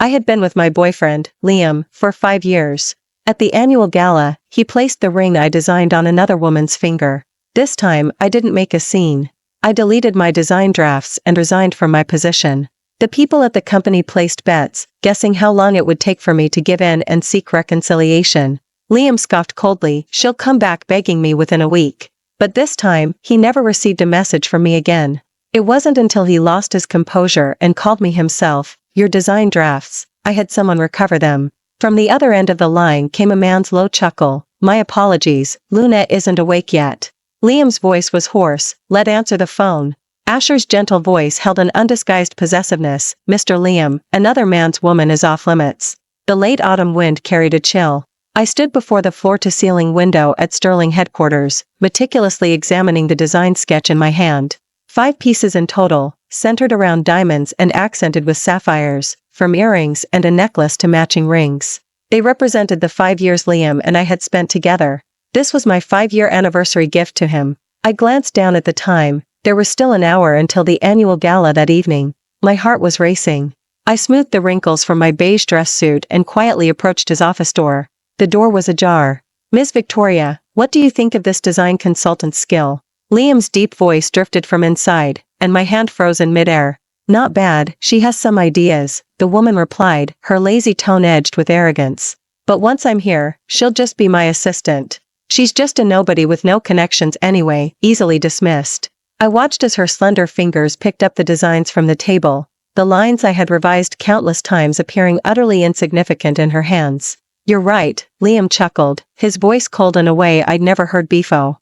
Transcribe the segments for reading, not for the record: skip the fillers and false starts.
I had been with my boyfriend, Liam, for 5 years. At the annual gala, he placed the ring I designed on another woman's finger. This time, I didn't make a scene. I deleted my design drafts and resigned from my position. The people at the company placed bets, guessing how long it would take for me to give in and seek reconciliation. Liam scoffed coldly, "She'll come back begging me within a week." But this time, he never received a message from me again. It wasn't until he lost his composure and called me himself, "Your design drafts." I had someone recover them. From the other end of the line came a man's low chuckle. "My apologies, Luna isn't awake yet." Liam's voice was hoarse. "Let's answer the phone." Asher's gentle voice held an undisguised possessiveness. "Mr. Liam, another man's woman is off limits." The late autumn wind carried a chill. I stood before the floor-to-ceiling window at Sterling headquarters, meticulously examining the design sketch in my hand. 5 pieces in total, centered around diamonds and accented with sapphires, from earrings and a necklace to matching rings. They represented the 5 years Liam and I had spent together. This was my 5-year anniversary gift to him. I glanced down at the time. There was still an hour until the annual gala that evening. My heart was racing. I smoothed the wrinkles from my beige dress suit and quietly approached his office door. The door was ajar. "Ms. Victoria, what do you think of this design consultant's skill?" Liam's deep voice drifted from inside, and my hand froze in midair. "Not bad, she has some ideas," the woman replied, her lazy tone edged with arrogance. "But once I'm here, she'll just be my assistant. She's just a nobody with no connections anyway," easily dismissed. I watched as her slender fingers picked up the designs from the table, the lines I had revised countless times appearing utterly insignificant in her hands. "You're right," Liam chuckled, his voice cold in a way I'd never heard before.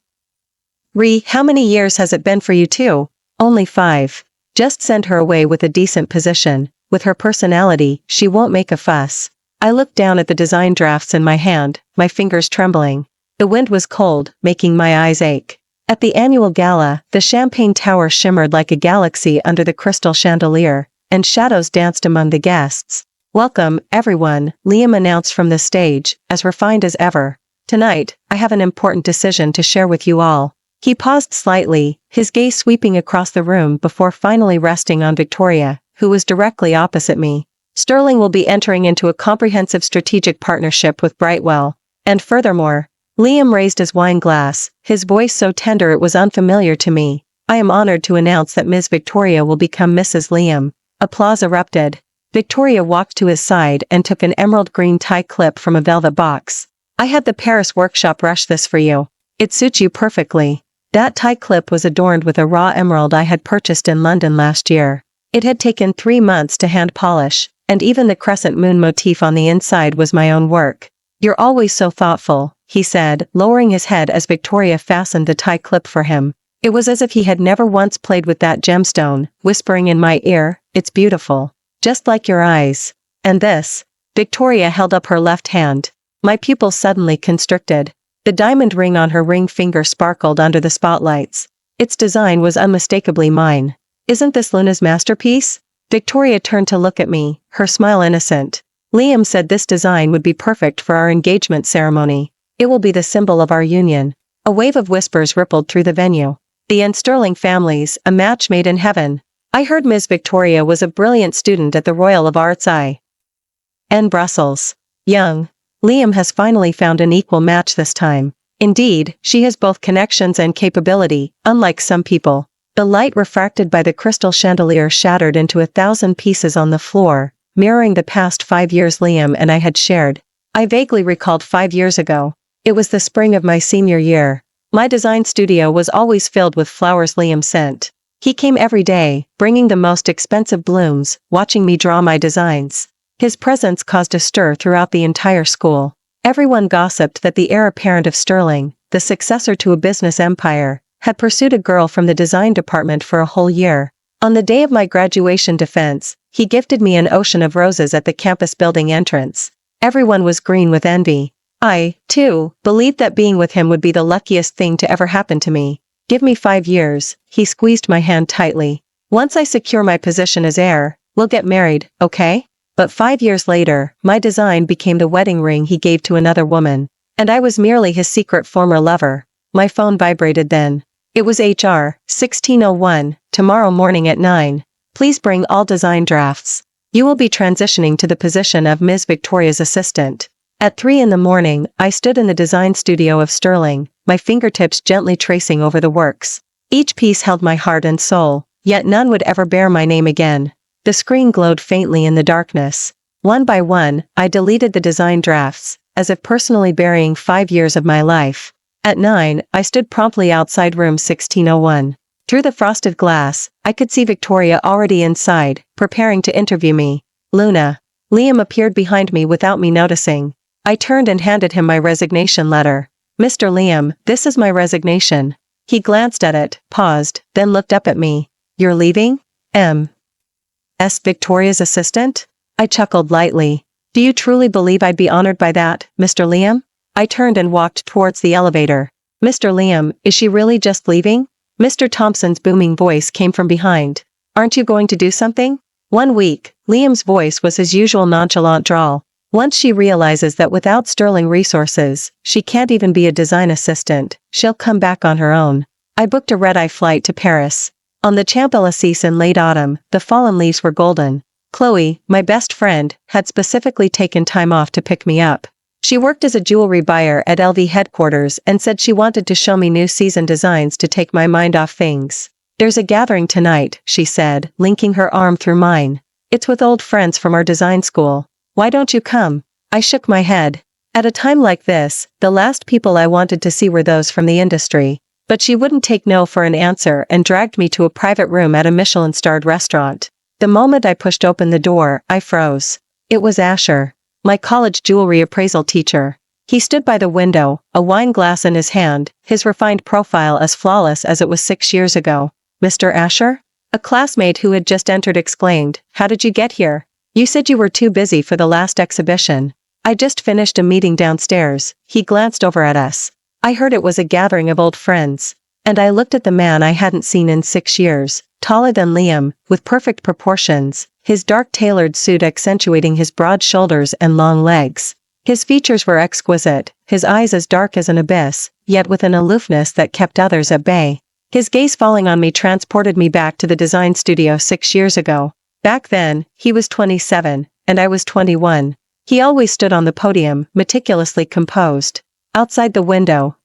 How many years has it been for you two?" "Only 5. Just send her away with a decent position. With her personality, she won't make a fuss." I looked down at the design drafts in my hand, my fingers trembling. The wind was cold, making my eyes ache. At the annual gala, the champagne tower shimmered like a galaxy under the crystal chandelier, and shadows danced among the guests. "Welcome, everyone," Liam announced from the stage, as refined as ever. "Tonight, I have an important decision to share with you all." He paused slightly, his gaze sweeping across the room before finally resting on Victoria, who was directly opposite me. "Sterling will be entering into a comprehensive strategic partnership with Brightwell. And furthermore," Liam raised his wine glass, his voice so tender it was unfamiliar to me, "I am honored to announce that Ms. Victoria will become Mrs. Liam." Applause erupted. Victoria walked to his side and took an emerald green tie clip from a velvet box. "I had the Paris workshop rush this for you. It suits you perfectly." That tie clip was adorned with a raw emerald I had purchased in London last year. It had taken 3 months to hand polish, and even the crescent moon motif on the inside was my own work. "You're always so thoughtful," he said, lowering his head as Victoria fastened the tie clip for him. It was as if he had never once played with that gemstone, whispering in my ear, "It's beautiful. Just like your eyes." "And this?" Victoria held up her left hand. My pupils suddenly constricted. The diamond ring on her ring finger sparkled under the spotlights. Its design was unmistakably mine. "Isn't this Luna's masterpiece?" Victoria turned to look at me, her smile innocent. "Liam said this design would be perfect for our engagement ceremony. It will be the symbol of our union." A wave of whispers rippled through the venue. "The and Sterling families, a match made in heaven." I heard Ms. Victoria was a brilliant student at the Royal of Arts in Brussels. Young. Liam has finally found an equal match this time. Indeed, she has both connections and capability, unlike some people. The light refracted by the crystal chandelier shattered into 1,000 pieces on the floor, mirroring the past 5 years Liam and I had shared. I vaguely recalled 5 years ago. It was the spring of my senior year. My design studio was always filled with flowers Liam sent. He came every day, bringing the most expensive blooms, watching me draw my designs. His presence caused a stir throughout the entire school. Everyone gossiped that the heir apparent of Sterling, the successor to a business empire, had pursued a girl from the design department for a whole year. On the day of my graduation defense, he gifted me an ocean of roses at the campus building entrance. Everyone was green with envy. I, too, believed that being with him would be the luckiest thing to ever happen to me. "Give me 5 years, he squeezed my hand tightly. "Once I secure my position as heir, we'll get married, okay?" But 5 years later, my design became the wedding ring he gave to another woman. And I was merely his secret former lover. My phone vibrated then. It was HR, 1601, tomorrow morning at 9. Please bring all design drafts. You will be transitioning to the position of Ms. Victoria's assistant. At 3 in the morning, I stood in the design studio of Sterling, my fingertips gently tracing over the works. Each piece held my heart and soul, yet none would ever bear my name again. The screen glowed faintly in the darkness. One by one, I deleted the design drafts, as if personally burying 5 years of my life. At 9, I stood promptly outside room 1601. Through the frosted glass, I could see Victoria already inside, preparing to interview me. Luna. Liam appeared behind me without me noticing. I turned and handed him my resignation letter. Mr. Liam, this is my resignation. He glanced at it, paused, then looked up at me. You're leaving? M.S. Victoria's assistant? I chuckled lightly. Do you truly believe I'd be honored by that, Mr. Liam? I turned and walked towards the elevator. Mr. Liam, is she really just leaving? Mr. Thompson's booming voice came from behind. Aren't you going to do something? 1 week, Liam's voice was his usual nonchalant drawl. Once she realizes that without Sterling resources, she can't even be a design assistant, she'll come back on her own. I booked a red-eye flight to Paris. On the Champs-Élysées in late autumn, the fallen leaves were golden. Chloe, my best friend, had specifically taken time off to pick me up. She worked as a jewelry buyer at LV headquarters and said she wanted to show me new season designs to take my mind off things. There's a gathering tonight, she said, linking her arm through mine. It's with old friends from our design school. Why don't you come? I shook my head. At a time like this, the last people I wanted to see were those from the industry. But she wouldn't take no for an answer and dragged me to a private room at a Michelin-starred restaurant. The moment I pushed open the door, I froze. It was Asher, my college jewelry appraisal teacher. He stood by the window, a wine glass in his hand, his refined profile as flawless as it was 6 years ago. Mr. Asher? A classmate who had just entered exclaimed, How did you get here? You said you were too busy for the last exhibition. I just finished a meeting downstairs. He glanced over at us. I heard it was a gathering of old friends. And I looked at the man I hadn't seen in 6 years, taller than Liam, with perfect proportions, his dark tailored suit accentuating his broad shoulders and long legs. His features were exquisite, his eyes as dark as an abyss, yet with an aloofness that kept others at bay. His gaze falling on me transported me back to the design studio 6 years ago. Back then, he was 27, and I was 21. He always stood on the podium, meticulously composed. Outside the window,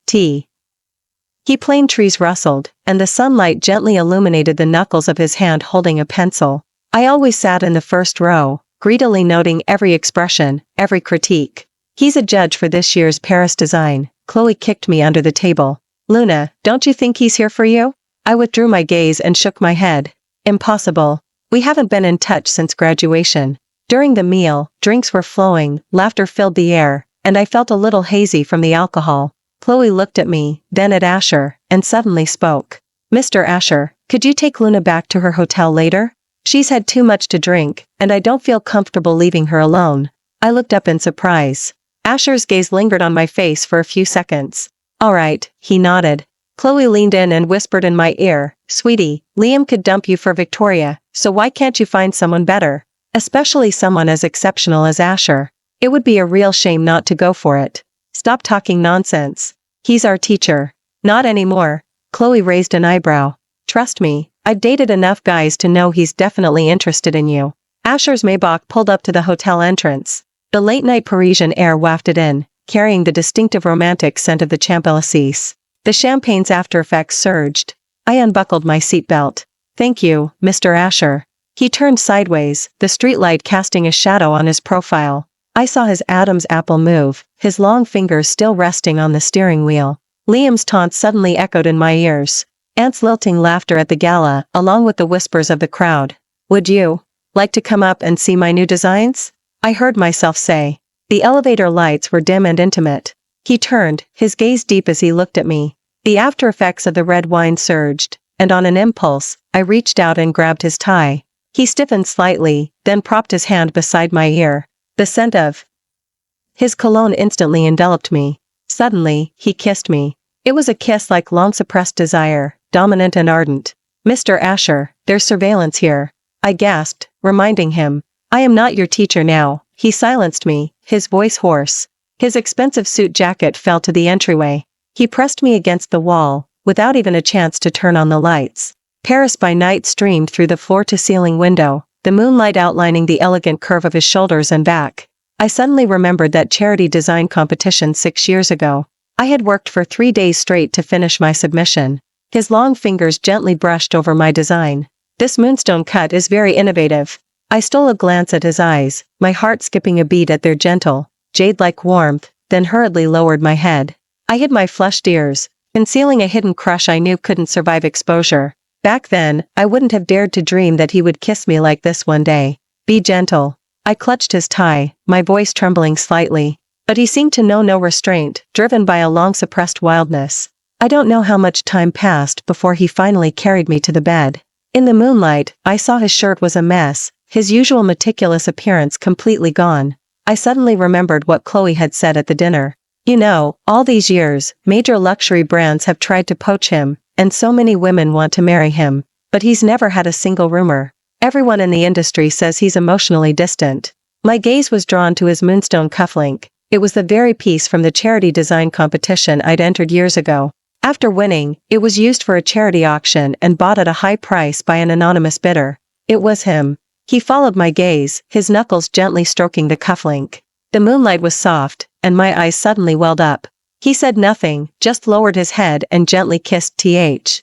plane trees rustled, and the sunlight gently illuminated the knuckles of his hand holding a pencil. I always sat in the first row, greedily noting every expression, every critique. He's a judge for this year's Paris design. Chloe kicked me under the table. Luna, don't you think he's here for you? I withdrew my gaze and shook my head. Impossible. We haven't been in touch since graduation. During the meal, drinks were flowing, laughter filled the air, and I felt a little hazy from the alcohol. Chloe looked at me, then at Asher, and suddenly spoke. Mr. Asher, could you take Luna back to her hotel later? She's had too much to drink, and I don't feel comfortable leaving her alone. I looked up in surprise. Asher's gaze lingered on my face for a few seconds. All right, he nodded. Chloe leaned in and whispered in my ear, Sweetie, Liam could dump you for Victoria, so why can't you find someone better? Especially someone as exceptional as Asher. It would be a real shame not to go for it. Stop talking nonsense. He's our teacher. Not anymore. Chloe raised an eyebrow. Trust me, I've dated enough guys to know he's definitely interested in you. Asher's Maybach pulled up to the hotel entrance. The late-night Parisian air wafted in, carrying the distinctive romantic scent of the Champs-Élysées. The champagne's after-effects surged. I unbuckled my seatbelt. Thank you, Mr. Asher. He turned sideways, the streetlight casting a shadow on his profile. I saw his Adam's apple move, his long fingers still resting on the steering wheel. Liam's taunt suddenly echoed in my ears. Aunt's lilting laughter at the gala, along with the whispers of the crowd. Would you like to come up and see my new designs? I heard myself say. The elevator lights were dim and intimate. He turned, his gaze deep as he looked at me. The after effects of the red wine surged, and on an impulse, I reached out and grabbed his tie. He stiffened slightly, then propped his hand beside my ear. The scent of his cologne instantly enveloped me. Suddenly, he kissed me. It was a kiss like long-suppressed desire, dominant and ardent. Mr. Asher, there's surveillance here. I gasped, reminding him. I am not your teacher now. He silenced me, his voice hoarse. His expensive suit jacket fell to the entryway. He pressed me against the wall, without even a chance to turn on the lights. Paris by night streamed through the floor-to-ceiling window, the moonlight outlining the elegant curve of his shoulders and back. I suddenly remembered that charity design competition 6 years ago. I had worked for 3 days straight to finish my submission. His long fingers gently brushed over my design. This moonstone cut is very innovative. I stole a glance at his eyes, my heart skipping a beat at their gentle, jade-like warmth, then hurriedly lowered my head. I hid my flushed ears, concealing a hidden crush I knew couldn't survive exposure. Back then, I wouldn't have dared to dream that he would kiss me like this one day. Be gentle. I clutched his tie, my voice trembling slightly. But he seemed to know no restraint, driven by a long-suppressed wildness. I don't know how much time passed before he finally carried me to the bed. In the moonlight, I saw his shirt was a mess, his usual meticulous appearance completely gone. I suddenly remembered what Chloe had said at the dinner. You know, all these years, major luxury brands have tried to poach him, and so many women want to marry him. But he's never had a single rumor. Everyone in the industry says he's emotionally distant. My gaze was drawn to his moonstone cufflink. It was the very piece from the charity design competition I'd entered years ago. After winning, it was used for a charity auction and bought at a high price by an anonymous bidder. It was him. He followed my gaze, his knuckles gently stroking the cufflink. The moonlight was soft, and my eyes suddenly welled up. He said nothing, just lowered his head and gently kissed the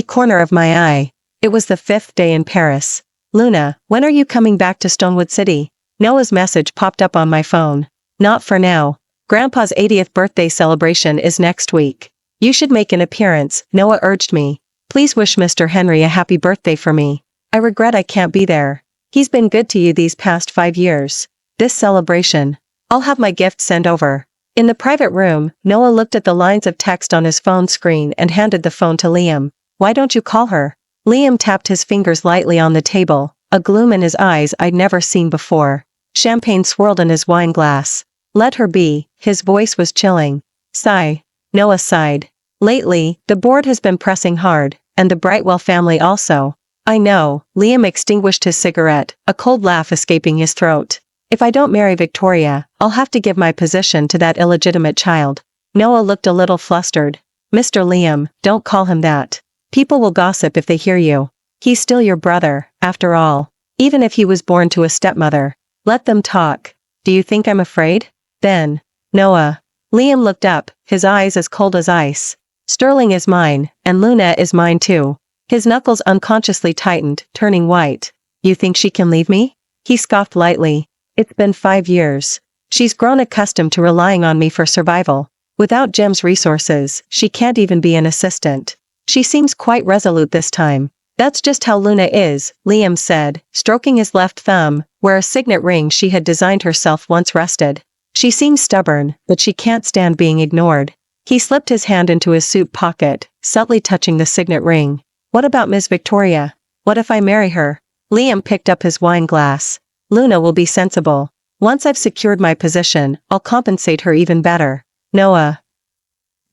corner of my eye. It was the 5th day in Paris. Luna, when are you coming back to Stonewood City? Noah's message popped up on my phone. Not for now. Grandpa's 80th birthday celebration is next week. You should make an appearance, Noah urged me. Please wish Mr. Henry a happy birthday for me. I regret I can't be there. He's been good to you these past 5 years. This celebration. I'll have my gift sent over. In the private room, Noah looked at the lines of text on his phone screen and handed the phone to Liam. Why don't you call her? Liam tapped his fingers lightly on the table, a gloom in his eyes I'd never seen before. Champagne swirled in his wine glass. Let her be, his voice was chilling. Sigh. Noah sighed. Lately, the board has been pressing hard, and the Brightwell family also. I know, Liam extinguished his cigarette, a cold laugh escaping his throat. If I don't marry Victoria, I'll have to give my position to that illegitimate child. Noah looked a little flustered. Mr. Liam, don't call him that. People will gossip if they hear you. He's still your brother, after all. Even if he was born to a stepmother. Let them talk. Do you think I'm afraid? Then. Noah. Liam looked up, his eyes as cold as ice. Sterling is mine, and Luna is mine too. His knuckles unconsciously tightened, turning white. You think she can leave me? He scoffed lightly. It's been 5 years. She's grown accustomed to relying on me for survival. Without Jim's resources, she can't even be an assistant. She seems quite resolute this time. That's just how Luna is, Liam said, stroking his left thumb, where a signet ring she had designed herself once rested. She seems stubborn, but she can't stand being ignored. He slipped his hand into his suit pocket, subtly touching the signet ring. What about Miss Victoria? What if I marry her? Liam picked up his wine glass. Luna will be sensible. Once I've secured my position, I'll compensate her even better. Noah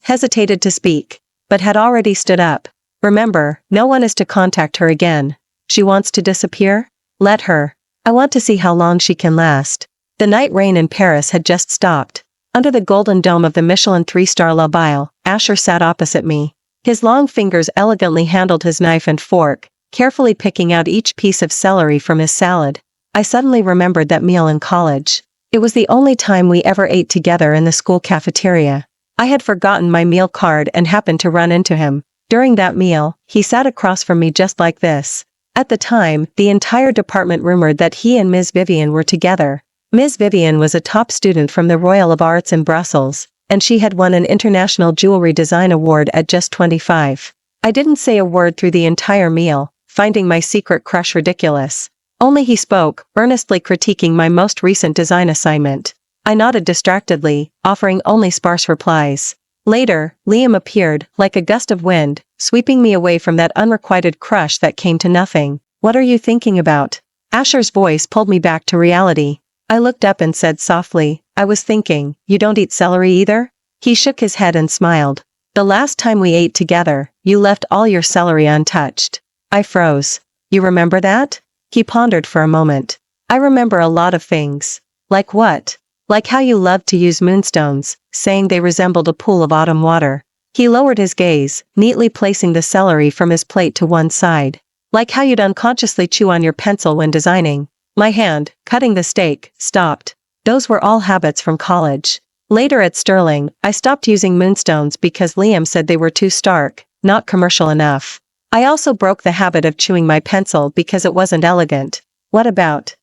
hesitated to speak, but had already stood up. Remember, no one is to contact her again. She wants to disappear? Let her. I want to see how long she can last. The night rain in Paris had just stopped. Under the golden dome of the Michelin 3-star La Belle, Asher sat opposite me. His long fingers elegantly handled his knife and fork, carefully picking out each piece of celery from his salad. I suddenly remembered that meal in college. It was the only time we ever ate together in the school cafeteria. I had forgotten my meal card and happened to run into him. During that meal, he sat across from me just like this. At the time, the entire department rumored that he and Ms. Vivian were together. Ms. Vivian was a top student from the Royal of Arts in Brussels, and she had won an International Jewelry Design Award at just 25. I didn't say a word through the entire meal, finding my secret crush ridiculous. Only he spoke, earnestly critiquing my most recent design assignment. I nodded distractedly, offering only sparse replies. Later, Liam appeared, like a gust of wind, sweeping me away from that unrequited crush that came to nothing. What are you thinking about? Asher's voice pulled me back to reality. I looked up and said softly, I was thinking, you don't eat celery either? He shook his head and smiled. The last time we ate together, you left all your celery untouched. I froze. You remember that? He pondered for a moment. I remember a lot of things. Like what? Like how you loved to use moonstones, saying they resembled a pool of autumn water. He lowered his gaze, neatly placing the celery from his plate to one side. Like how you'd unconsciously chew on your pencil when designing. My hand, cutting the steak, stopped. Those were all habits from college. Later at Sterling, I stopped using moonstones because Liam said they were too stark, not commercial enough. I also broke the habit of chewing my pencil because it wasn't elegant. What about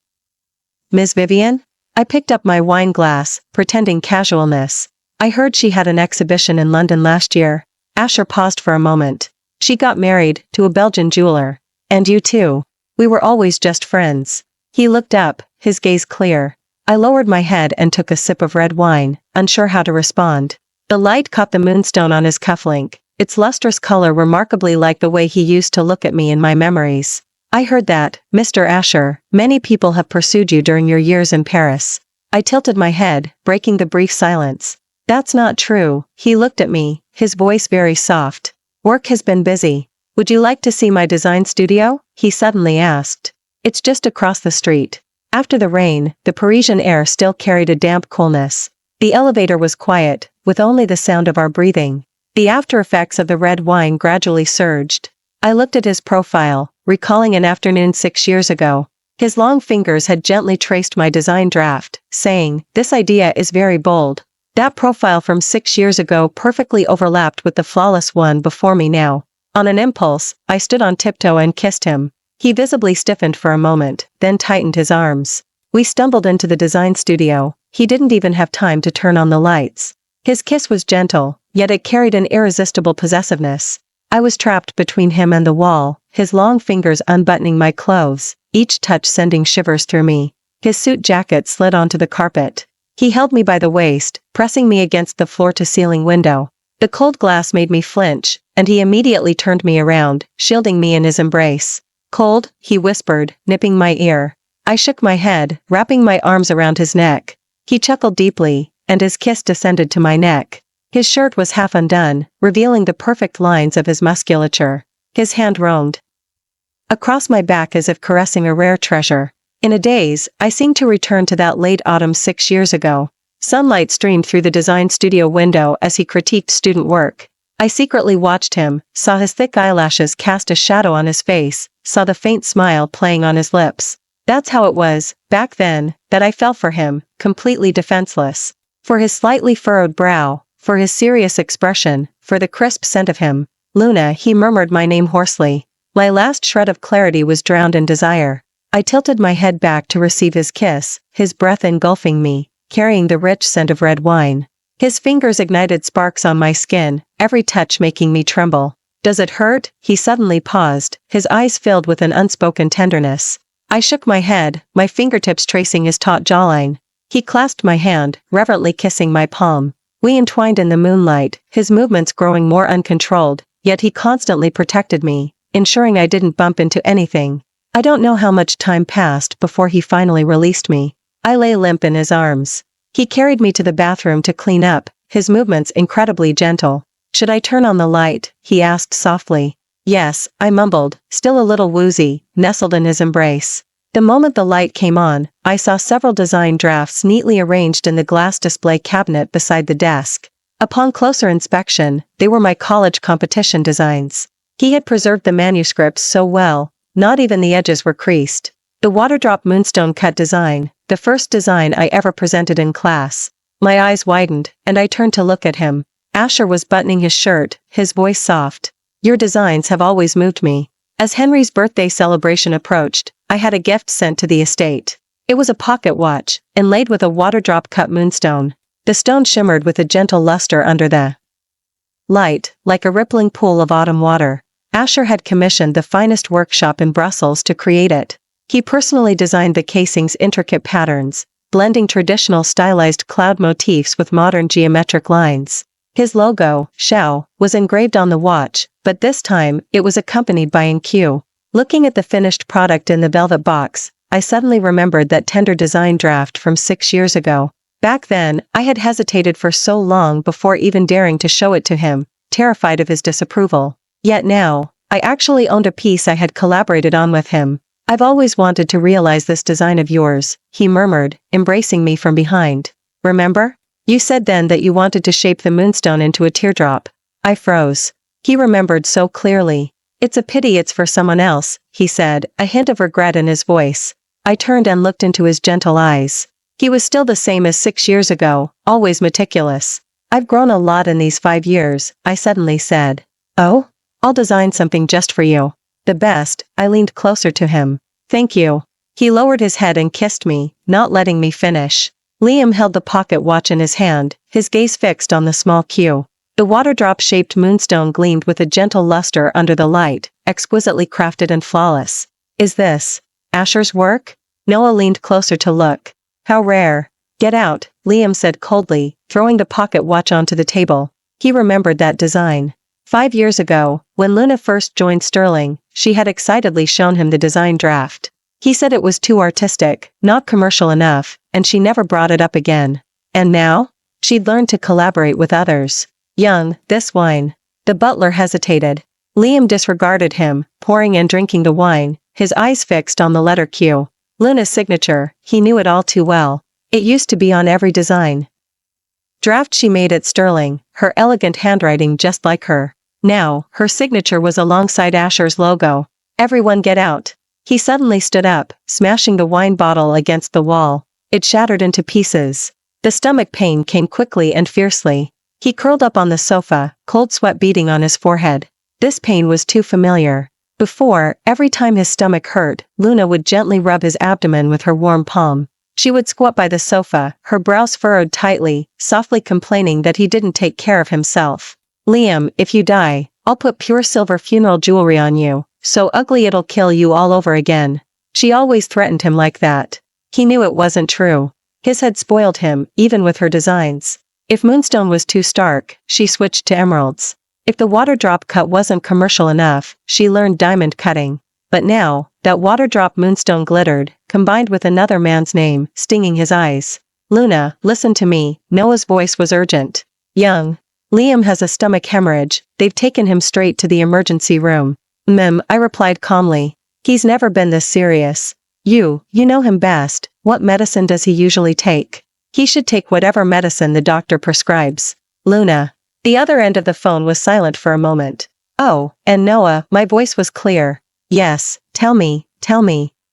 Ms. Vivian? I picked up my wine glass, pretending casualness. I heard she had an exhibition in London last year. Asher paused for a moment. She got married, to a Belgian jeweler. And you too. We were always just friends. He looked up, his gaze clear. I lowered my head and took a sip of red wine, unsure how to respond. The light caught the moonstone on his cufflink, its lustrous color remarkably like the way he used to look at me in my memories. I heard that, Mr. Asher, many people have pursued you during your years in Paris. I tilted my head, breaking the brief silence. That's not true. He looked at me, his voice very soft. Work has been busy. Would you like to see my design studio? He suddenly asked. It's just across the street. After the rain, the Parisian air still carried a damp coolness. The elevator was quiet, with only the sound of our breathing. The after effects of the red wine gradually surged. I looked at his profile, recalling an afternoon 6 years ago. His long fingers had gently traced my design draft, saying, "This idea is very bold." That profile from 6 years ago perfectly overlapped with the flawless one before me now. On an impulse, I stood on tiptoe and kissed him. He visibly stiffened for a moment, then tightened his arms. We stumbled into the design studio. He didn't even have time to turn on the lights. His kiss was gentle, yet it carried an irresistible possessiveness. I was trapped between him and the wall, his long fingers unbuttoning my clothes, each touch sending shivers through me. His suit jacket slid onto the carpet. He held me by the waist, pressing me against the floor-to-ceiling window. The cold glass made me flinch, and he immediately turned me around, shielding me in his embrace. "Cold?" he whispered, nipping my ear. I shook my head, wrapping my arms around his neck. He chuckled deeply, and his kiss descended to my neck. His shirt was half undone, revealing the perfect lines of his musculature. His hand roamed across my back as if caressing a rare treasure. In a daze, I seemed to return to that late autumn 6 years ago. Sunlight streamed through the design studio window as he critiqued student work. I secretly watched him, saw his thick eyelashes cast a shadow on his face, saw the faint smile playing on his lips. That's how it was, back then, that I fell for him, completely defenseless. For his slightly furrowed brow, for his serious expression, for the crisp scent of him. "Luna," he murmured my name hoarsely. My last shred of clarity was drowned in desire. I tilted my head back to receive his kiss, his breath engulfing me, carrying the rich scent of red wine. His fingers ignited sparks on my skin, every touch making me tremble. "Does it hurt?" He suddenly paused, his eyes filled with an unspoken tenderness. I shook my head, my fingertips tracing his taut jawline. He clasped my hand, reverently kissing my palm. We entwined in the moonlight, his movements growing more uncontrolled, yet he constantly protected me, ensuring I didn't bump into anything. I don't know how much time passed before he finally released me. I lay limp in his arms. He carried me to the bathroom to clean up, his movements incredibly gentle. "Should I turn on the light?" he asked softly. "Yes," I mumbled, still a little woozy, nestled in his embrace. The moment the light came on, I saw several design drafts neatly arranged in the glass display cabinet beside the desk. Upon closer inspection, they were my college competition designs. He had preserved the manuscripts so well, not even the edges were creased. The waterdrop moonstone cut design, the first design I ever presented in class. My eyes widened, and I turned to look at him. Asher was buttoning his shirt, his voice soft. "Your designs have always moved me." As Henry's birthday celebration approached, I had a gift sent to the estate. It was a pocket watch, inlaid with a waterdrop cut moonstone. The stone shimmered with a gentle luster under the light, like a rippling pool of autumn water. Asher had commissioned the finest workshop in Brussels to create it. He personally designed the casing's intricate patterns, blending traditional stylized cloud motifs with modern geometric lines. His logo, Shao, was engraved on the watch, but this time, it was accompanied by an Q. Looking at the finished product in the velvet box, I suddenly remembered that tender design draft from 6 years ago. Back then, I had hesitated for so long before even daring to show it to him, terrified of his disapproval. Yet now, I actually owned a piece I had collaborated on with him. "I've always wanted to realize this design of yours," he murmured, embracing me from behind. "Remember? You said then that you wanted to shape the moonstone into a teardrop." I froze. He remembered so clearly. It's a pity it's for someone else, he said, a hint of regret in his voice. I turned and looked into his gentle eyes. He was still the same as 6 years ago, always meticulous. I've grown a lot in these 5 years, I suddenly said. Oh? I'll design something just for you. The best. I leaned closer to him. Thank you. He lowered his head and kissed me, not letting me finish. Liam held the pocket watch in his hand, his gaze fixed on the small cue. The waterdrop-shaped moonstone gleamed with a gentle luster under the light, exquisitely crafted and flawless. Is this Asher's work? Noah leaned closer to look. How rare. Get out, Liam said coldly, throwing the pocket watch onto the table. He remembered that design. 5 years ago, when Luna first joined Sterling, she had excitedly shown him the design draft. He said it was too artistic, not commercial enough, and she never brought it up again. And now? She'd learned to collaborate with others. Young, this wine. The butler hesitated. Liam disregarded him, pouring and drinking the wine, his eyes fixed on the letter Q. Luna's signature, he knew it all too well. It used to be on every design draft she made at Sterling, her elegant handwriting just like her. Now, her signature was alongside Asher's logo. Everyone get out. He suddenly stood up, smashing the wine bottle against the wall. It shattered into pieces. The stomach pain came quickly and fiercely. He curled up on the sofa, cold sweat beading on his forehead. This pain was too familiar. Before, every time his stomach hurt, Luna would gently rub his abdomen with her warm palm. She would squat by the sofa, her brows furrowed tightly, softly complaining that he didn't take care of himself. Liam, if you die, I'll put pure silver funeral jewelry on you, so ugly it'll kill you all over again. She always threatened him like that. He knew it wasn't true. His had spoiled him, even with her designs. If moonstone was too stark, she switched to emeralds. If the waterdrop cut wasn't commercial enough, she learned diamond cutting. But now, that waterdrop moonstone glittered, combined with another man's name, stinging his eyes. Luna, listen to me, Noah's voice was urgent. Young. Liam has a stomach hemorrhage, they've taken him straight to the emergency room. I replied calmly. He's never been this serious. You know him best, what medicine does he usually take? He should take whatever medicine the doctor prescribes. Luna. The other end of the phone was silent for a moment. Oh, and Noah, my voice was clear. Yes, tell me.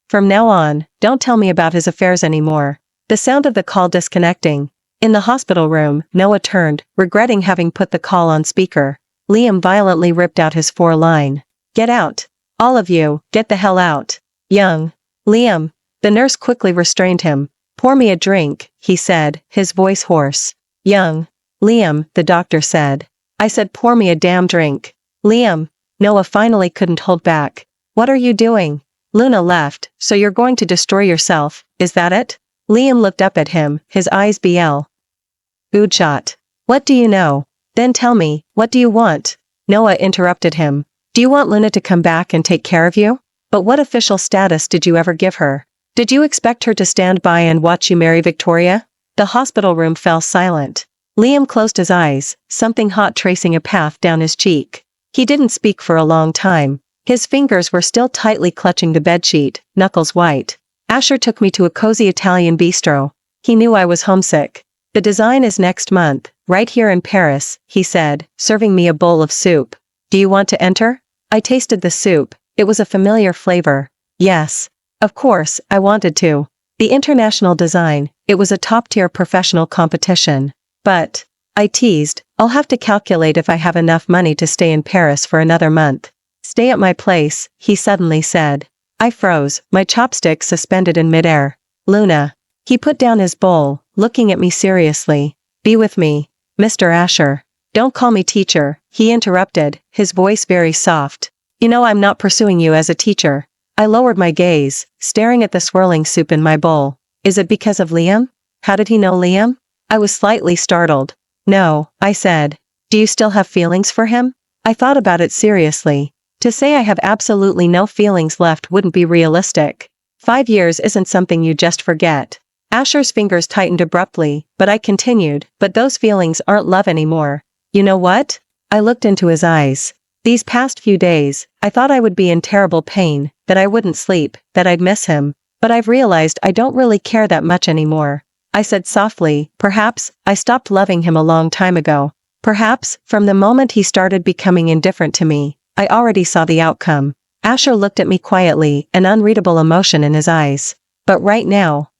From now on, don't tell me about his affairs anymore. The sound of the call disconnecting. In the hospital room, Noah turned, regretting having put the call on speaker. Liam violently ripped out his 4-line. Get out. All of you, get the hell out. Young. Liam. The nurse quickly restrained him. Pour me a drink, he said, his voice hoarse. Young. Liam, the doctor said. I said pour me a damn drink. Liam. Noah finally couldn't hold back. What are you doing? Luna left, so you're going to destroy yourself, is that it? Liam looked up at him, his eyes Good shot. What do you know? Then tell me, what do you want? Noah interrupted him. Do you want Luna to come back and take care of you? But what official status did you ever give her? Did you expect her to stand by and watch you marry Victoria? The hospital room fell silent. Liam closed his eyes, something hot tracing a path down his cheek. He didn't speak for a long time. His fingers were still tightly clutching the bedsheet, knuckles white. Asher took me to a cozy Italian bistro. He knew I was homesick. The design is next month, right here in Paris, he said, serving me a bowl of soup. Do you want to enter? I tasted the soup. It was a familiar flavor. Yes. Of course, I wanted to. The international design, it was a top-tier professional competition. But, I teased, I'll have to calculate if I have enough money to stay in Paris for another month. Stay at my place, he suddenly said. I froze, my chopsticks suspended in midair. Luna. He put down his bowl, looking at me seriously. Be with me, Mr. Asher. Don't call me teacher, he interrupted, his voice very soft. You know I'm not pursuing you as a teacher. I lowered my gaze, staring at the swirling soup in my bowl. Is it because of Liam? How did he know Liam? I was slightly startled. No, I said. Do you still have feelings for him? I thought about it seriously. To say I have absolutely no feelings left wouldn't be realistic. 5 years isn't something you just forget. Asher's fingers tightened abruptly, but I continued, but those feelings aren't love anymore. You know what? I looked into his eyes. These past few days, I thought I would be in terrible pain, that I wouldn't sleep, that I'd miss him. But I've realized I don't really care that much anymore. I said softly, perhaps, I stopped loving him a long time ago. Perhaps, from the moment he started becoming indifferent to me, I already saw the outcome. Asher looked at me quietly, an unreadable emotion in his eyes. But right now,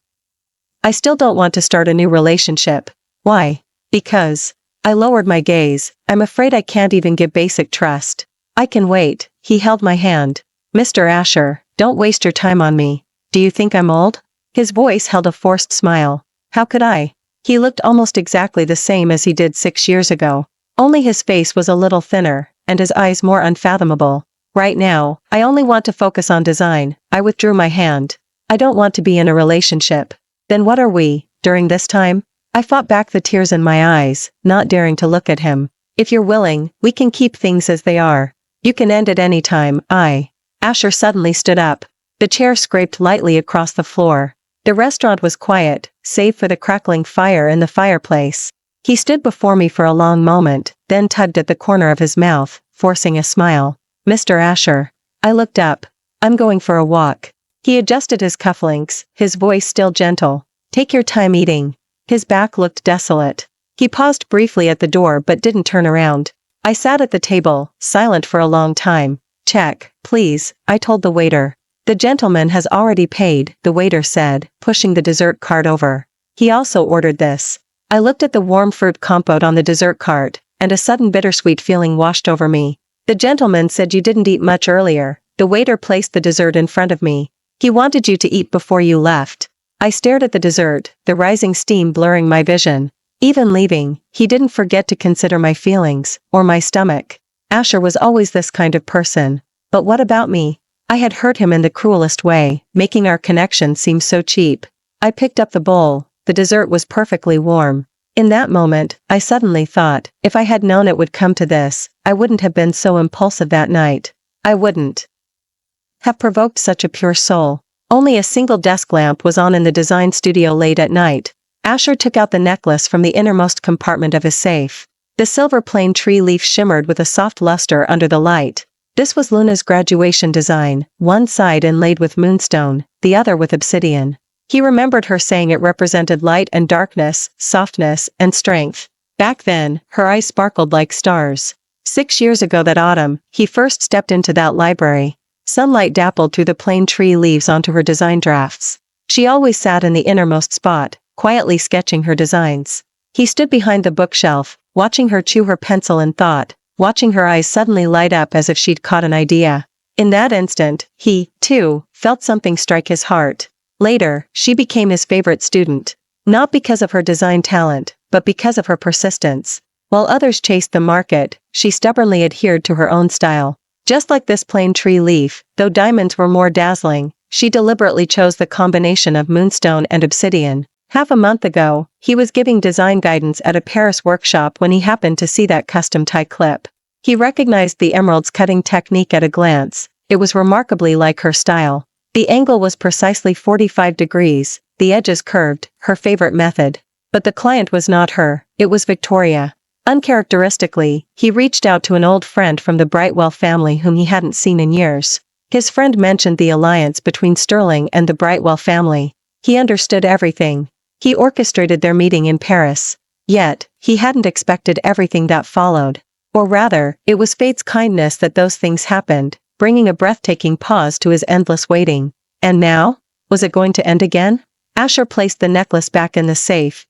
I still don't want to start a new relationship. Why? Because. I lowered my gaze. I'm afraid I can't even give basic trust. I can wait. He held my hand. Mr. Asher, don't waste your time on me. Do you think I'm old? His voice held a forced smile. How could I? He looked almost exactly the same as he did 6 years ago. Only his face was a little thinner, and his eyes more unfathomable. Right now, I only want to focus on design. I withdrew my hand. I don't want to be in a relationship. Then what are we, during this time? I fought back the tears in my eyes, not daring to look at him. If you're willing, we can keep things as they are. You can end at any time. Asher suddenly stood up. The chair scraped lightly across the floor. The restaurant was quiet, save for the crackling fire in the fireplace. He stood before me for a long moment, then tugged at the corner of his mouth, forcing a smile. Mr. Asher. I looked up. I'm going for a walk. He adjusted his cufflinks, his voice still gentle. Take your time eating. His back looked desolate. He paused briefly at the door but didn't turn around. I sat at the table, silent for a long time. Check, please, I told the waiter. The gentleman has already paid, the waiter said, pushing the dessert cart over. He also ordered this. I looked at the warm fruit compote on the dessert cart, and a sudden bittersweet feeling washed over me. The gentleman said you didn't eat much earlier. The waiter placed the dessert in front of me. He wanted you to eat before you left. I stared at the dessert, the rising steam blurring my vision. Even leaving, he didn't forget to consider my feelings, or my stomach. Asher was always this kind of person. But what about me? I had hurt him in the cruelest way, making our connection seem so cheap. I picked up the bowl. The dessert was perfectly warm. In that moment, I suddenly thought, if I had known it would come to this, I wouldn't have been so impulsive that night. I wouldn't have provoked such a pure soul. Only a single desk lamp was on in the design studio late at night. Asher took out the necklace from the innermost compartment of his safe. The silver plane tree leaf shimmered with a soft luster under the light. This was Luna's graduation design, one side inlaid with moonstone, the other with obsidian. He remembered her saying it represented light and darkness, softness and strength. Back then, her eyes sparkled like stars. 6 years ago that autumn, he first stepped into that library. Sunlight dappled through the plane tree leaves onto her design drafts. She always sat in the innermost spot, quietly sketching her designs. He stood behind the bookshelf, watching her chew her pencil in thought, watching her eyes suddenly light up as if she'd caught an idea. In that instant, he, too, felt something strike his heart. Later, she became his favorite student. Not because of her design talent, but because of her persistence. While others chased the market, she stubbornly adhered to her own style. Just like this plane tree leaf, though diamonds were more dazzling, she deliberately chose the combination of moonstone and obsidian. Half a month ago, he was giving design guidance at a Paris workshop when he happened to see that custom tie clip. He recognized the emerald's cutting technique at a glance. It was remarkably like her style. The angle was precisely 45 degrees, the edges curved, her favorite method. But the client was not her, it was Victoria. Uncharacteristically, he reached out to an old friend from the Brightwell family whom he hadn't seen in years. His friend mentioned the alliance between Sterling and the Brightwell family. He understood everything. He orchestrated their meeting in Paris. Yet, he hadn't expected everything that followed. Or rather, it was fate's kindness that those things happened, bringing a breathtaking pause to his endless waiting. And now? Was it going to end again? Asher placed the necklace back in the safe,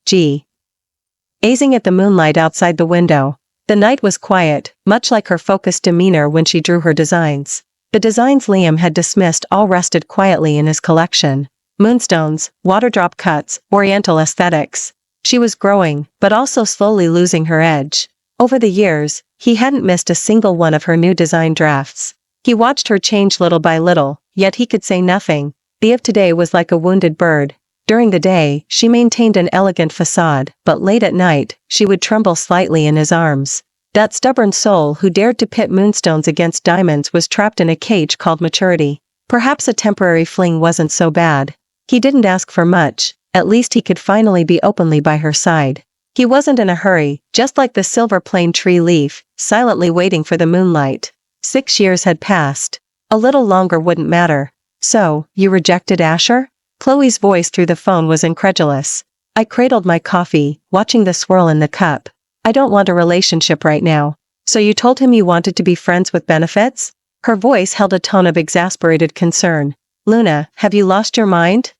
gazing at the moonlight outside the window. The night was quiet, much like her focused demeanor when she drew her designs. The designs Liam had dismissed all rested quietly in his collection. Moonstones, waterdrop cuts, oriental aesthetics. She was growing, but also slowly losing her edge. Over the years, he hadn't missed a single one of her new design drafts. He watched her change little by little, yet he could say nothing. The of today was like a wounded bird. During the day, she maintained an elegant facade, but late at night, she would tremble slightly in his arms. That stubborn soul who dared to pit moonstones against diamonds was trapped in a cage called maturity. Perhaps a temporary fling wasn't so bad. He didn't ask for much, at least he could finally be openly by her side. He wasn't in a hurry, just like the silver plane tree leaf, silently waiting for the moonlight. 6 years had passed. A little longer wouldn't matter. So, you rejected Asher? Chloe's voice through the phone was incredulous. I cradled my coffee, watching the swirl in the cup. I don't want a relationship right now. So you told him you wanted to be friends with benefits? Her voice held a tone of exasperated concern. Luna, have you lost your mind?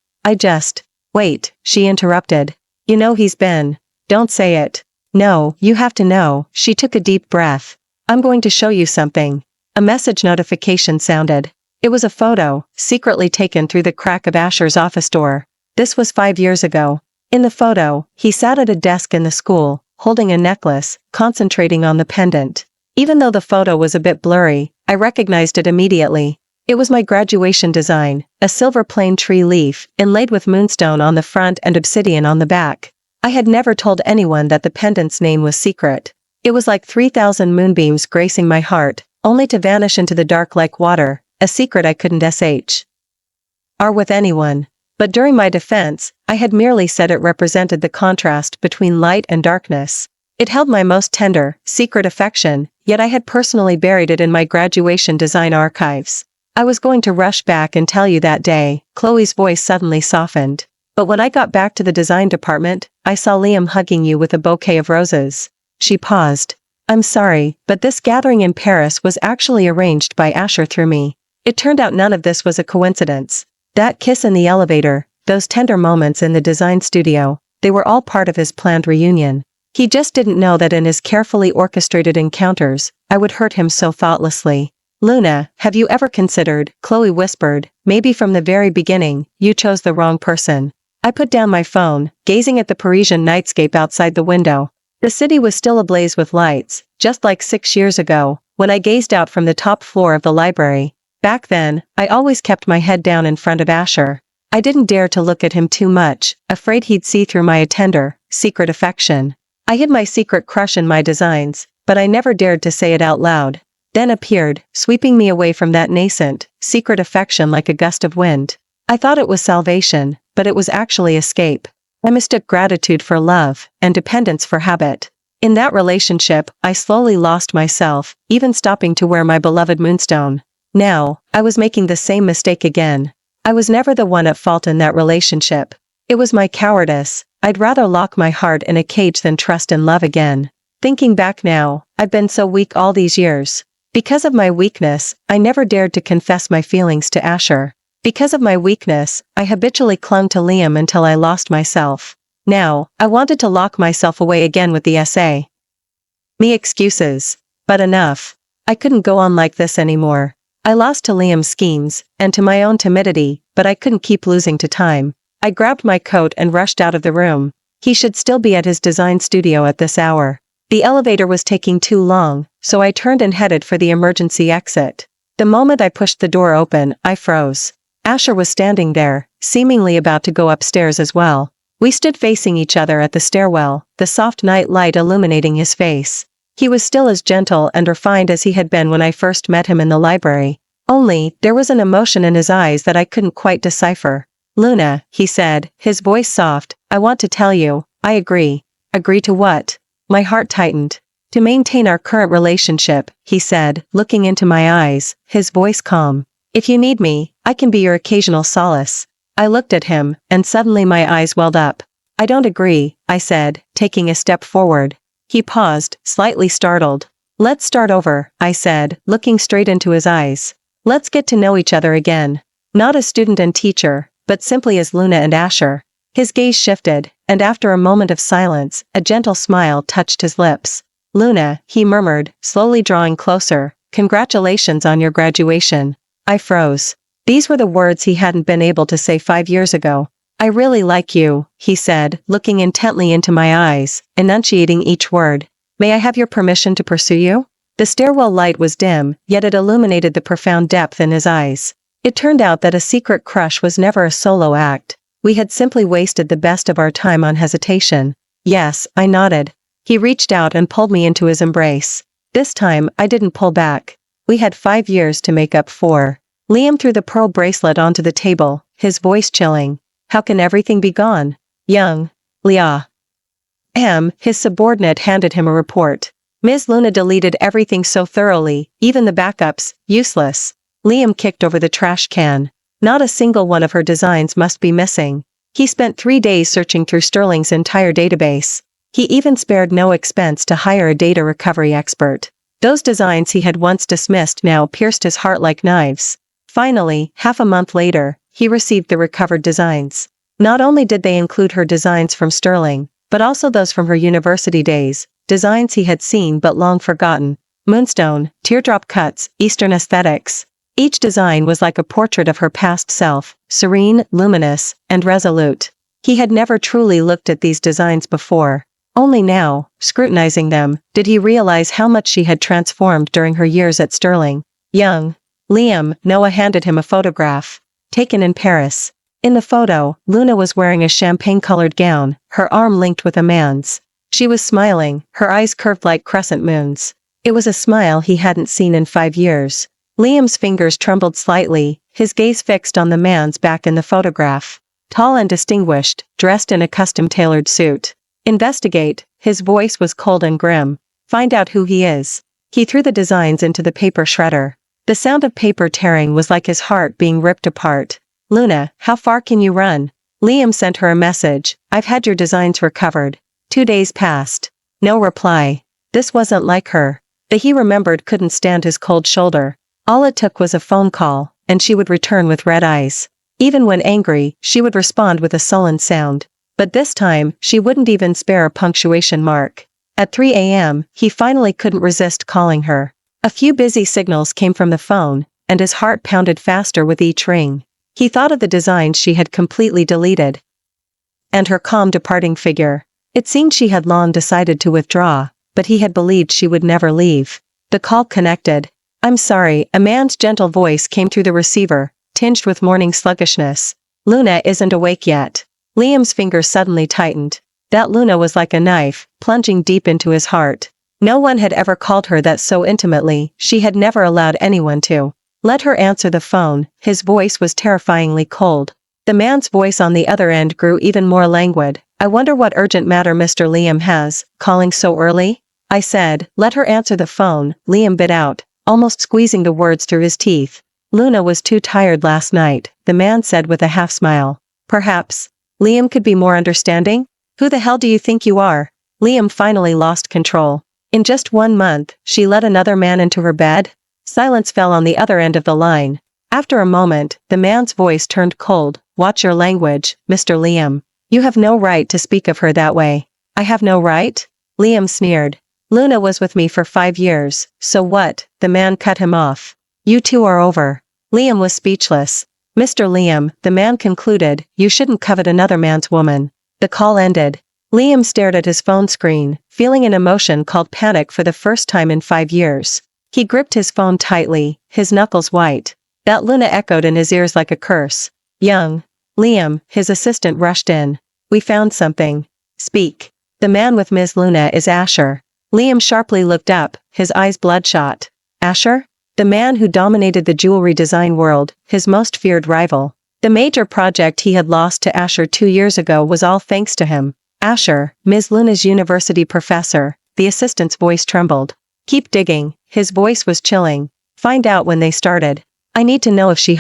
Wait, she interrupted. You know he's been. Don't say it. No, you have to know. She took a deep breath. I'm going to show you something. A message notification sounded. It was a photo, secretly taken through the crack of Asher's office door. This was 5 years ago. In the photo, he sat at a desk in the school, holding a necklace, concentrating on the pendant. Even though the photo was a bit blurry, I recognized it immediately. It was my graduation design, a silver plane tree leaf, inlaid with moonstone on the front and obsidian on the back. I had never told anyone that the pendant's name was secret. It was like 3,000 moonbeams gracing my heart, only to vanish into the dark like water, a secret I couldn't share with anyone. But during my defense, I had merely said it represented the contrast between light and darkness. It held my most tender, secret affection, yet I had personally buried it in my graduation design archives. I was going to rush back and tell you that day. Chloe's voice suddenly softened. But when I got back to the design department, I saw Liam hugging you with a bouquet of roses. She paused. I'm sorry, but this gathering in Paris was actually arranged by Asher through me. It turned out none of this was a coincidence. That kiss in the elevator, those tender moments in the design studio, they were all part of his planned reunion. He just didn't know that in his carefully orchestrated encounters, I would hurt him so thoughtlessly. Luna, have you ever considered, Chloe whispered, maybe from the very beginning, you chose the wrong person. I put down my phone, gazing at the Parisian nightscape outside the window. The city was still ablaze with lights, just like 6 years ago, when I gazed out from the top floor of the library. Back then, I always kept my head down in front of Asher. I didn't dare to look at him too much, afraid he'd see through my tender, secret affection. I hid my secret crush in my designs, but I never dared to say it out loud. Then appeared, sweeping me away from that nascent, secret affection like a gust of wind. I thought it was salvation, but it was actually escape. I mistook gratitude for love, and dependence for habit. In that relationship, I slowly lost myself, even stopping to wear my beloved moonstone. Now, I was making the same mistake again. I was never the one at fault in that relationship. It was my cowardice. I'd rather lock my heart in a cage than trust in love again. Thinking back now, I've been so weak all these years. Because of my weakness, I never dared to confess my feelings to Asher. Because of my weakness, I habitually clung to Liam until I lost myself. Now, I wanted to lock myself away again with the essay. Me excuses. But enough. I couldn't go on like this anymore. I lost to Liam's schemes, and to my own timidity, but I couldn't keep losing to time. I grabbed my coat and rushed out of the room. He should still be at his design studio at this hour. The elevator was taking too long, so I turned and headed for the emergency exit. The moment I pushed the door open, I froze. Asher was standing there, seemingly about to go upstairs as well. We stood facing each other at the stairwell, the soft night light illuminating his face. He was still as gentle and refined as he had been when I first met him in the library. Only, there was an emotion in his eyes that I couldn't quite decipher. Luna, he said, his voice soft, I want to tell you, I agree. Agree to what? My heart tightened. To maintain our current relationship, he said, looking into my eyes, his voice calm. If you need me, I can be your occasional solace. I looked at him, and suddenly my eyes welled up. I don't agree, I said, taking a step forward. He paused, slightly startled. Let's start over, I said, looking straight into his eyes. Let's get to know each other again. Not as student and teacher, but simply as Luna and Asher. His gaze shifted, and after a moment of silence, a gentle smile touched his lips. Luna, he murmured, slowly drawing closer, congratulations on your graduation. I froze. These were the words he hadn't been able to say 5 years ago. I really like you, he said, looking intently into my eyes, enunciating each word. May I have your permission to pursue you? The stairwell light was dim, yet it illuminated the profound depth in his eyes. It turned out that a secret crush was never a solo act. We had simply wasted the best of our time on hesitation. Yes, I nodded. He reached out and pulled me into his embrace. This time, I didn't pull back. We had 5 years to make up for. Liam threw the pearl bracelet onto the table, his voice chilling. How can everything be gone? Young. Leah. His subordinate handed him a report. Ms. Luna deleted everything so thoroughly, even the backups, useless. Liam kicked over the trash can. Not a single one of her designs must be missing. He spent 3 days searching through Sterling's entire database. He even spared no expense to hire a data recovery expert. Those designs he had once dismissed now pierced his heart like knives. Finally, half a month later, he received the recovered designs. Not only did they include her designs from Sterling, but also those from her university days, designs he had seen but long forgotten. Moonstone, teardrop cuts, Eastern aesthetics. Each design was like a portrait of her past self, serene, luminous, and resolute. He had never truly looked at these designs before. Only now, scrutinizing them, did he realize how much she had transformed during her years at Sterling. Young Liam, Noah handed him a photograph. Taken in Paris. In the photo, Luna was wearing a champagne-colored gown, her arm linked with a man's. She was smiling, her eyes curved like crescent moons. It was a smile he hadn't seen in 5 years. Liam's fingers trembled slightly, his gaze fixed on the man's back in the photograph. Tall and distinguished, dressed in a custom-tailored suit. Investigate, his voice was cold and grim. Find out who he is. He threw the designs into the paper shredder. The sound of paper tearing was like his heart being ripped apart. Luna, how far can you run? Liam sent her a message. I've had your designs recovered. 2 days passed. No reply. This wasn't like her. The he remembered couldn't stand his cold shoulder. All it took was a phone call, and she would return with red eyes. Even when angry, she would respond with a sullen sound. But this time, she wouldn't even spare a punctuation mark. At 3 a.m., he finally couldn't resist calling her. A few busy signals came from the phone, and his heart pounded faster with each ring. He thought of the designs she had completely deleted. And her calm departing figure. It seemed she had long decided to withdraw, but he had believed she would never leave. The call connected. I'm sorry, a man's gentle voice came through the receiver, tinged with morning sluggishness. Luna isn't awake yet. Liam's fingers suddenly tightened. That Luna was like a knife, plunging deep into his heart. No one had ever called her that so intimately, she had never allowed anyone to. Let her answer the phone, his voice was terrifyingly cold. The man's voice on the other end grew even more languid. I wonder what urgent matter Mr. Liam has, calling so early? I said, let her answer the phone, Liam bit out, almost squeezing the words through his teeth. Luna was too tired last night, the man said with a half smile. Perhaps Liam could be more understanding? Who the hell do you think you are? Liam finally lost control. In just 1 month, she let another man into her bed? Silence fell on the other end of the line. After a moment, the man's voice turned cold. Watch your language, Mr. Liam. You have no right to speak of her that way. I have no right? Liam sneered. Luna was with me for 5 years, so what? The man cut him off. You two are over. Liam was speechless. Mr. Liam, the man concluded, you shouldn't covet another man's woman. The call ended. Liam stared at his phone screen, feeling an emotion called panic for the first time in 5 years. He gripped his phone tightly, his knuckles white. That Luna echoed in his ears like a curse. Young Liam, his assistant rushed in. We found something. Speak. The man with Ms. Luna is Asher. Liam sharply looked up, his eyes bloodshot. Asher? The man who dominated the jewelry design world, his most feared rival. The major project he had lost to Asher 2 years ago was all thanks to him. Asher, Ms. Luna's university professor. The assistant's voice trembled. Keep digging, his voice was chilling. Find out when they started. I need to know if she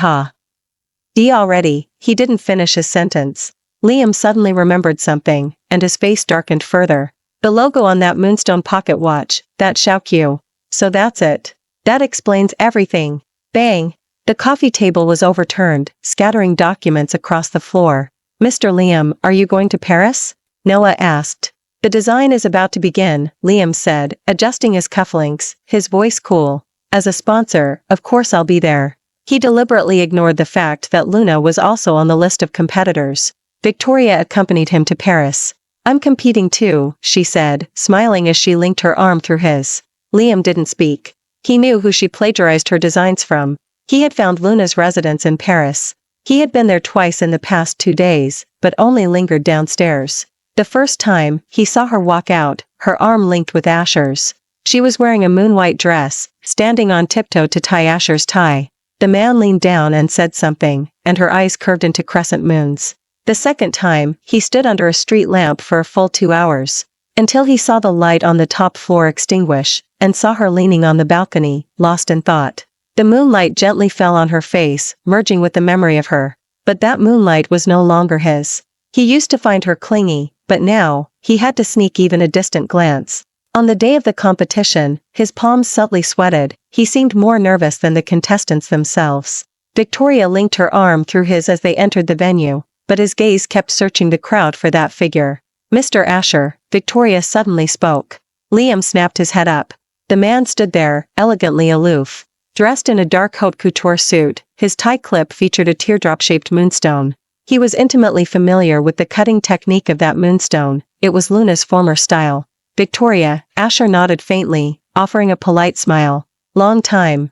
D already. He didn't finish his sentence. Liam suddenly remembered something, and his face darkened further. The logo on that Moonstone pocket watch, that Xiaoqiu. So that's it. That explains everything. Bang! The coffee table was overturned, scattering documents across the floor. Mr. Liam, are you going to Paris? Noah asked. The design is about to begin, Liam said, adjusting his cufflinks, his voice cool. As a sponsor, of course I'll be there. He deliberately ignored the fact that Luna was also on the list of competitors. Victoria accompanied him to Paris. I'm competing too, she said, smiling as she linked her arm through his. Liam didn't speak. He knew who she plagiarized her designs from. He had found Luna's residence in Paris. He had been there twice in the past 2 days, but only lingered downstairs. The first time, he saw her walk out, her arm linked with Asher's. She was wearing a moon-white dress, standing on tiptoe to tie Asher's tie. The man leaned down and said something, and her eyes curved into crescent moons. The second time, he stood under a street lamp for a full 2 hours. Until he saw the light on the top floor extinguish, and saw her leaning on the balcony, lost in thought. The moonlight gently fell on her face, merging with the memory of her. But that moonlight was no longer his. He used to find her clingy, but now, he had to sneak even a distant glance. On the day of the competition, his palms subtly sweated, he seemed more nervous than the contestants themselves. Victoria linked her arm through his as they entered the venue, but his gaze kept searching the crowd for that figure. Mr. Asher, Victoria suddenly spoke. Liam snapped his head up. The man stood there, elegantly aloof. Dressed in a dark haute couture suit, his tie clip featured a teardrop-shaped moonstone. He was intimately familiar with the cutting technique of that moonstone. It was Luna's former style. Victoria, Asher nodded faintly, offering a polite smile. Long time.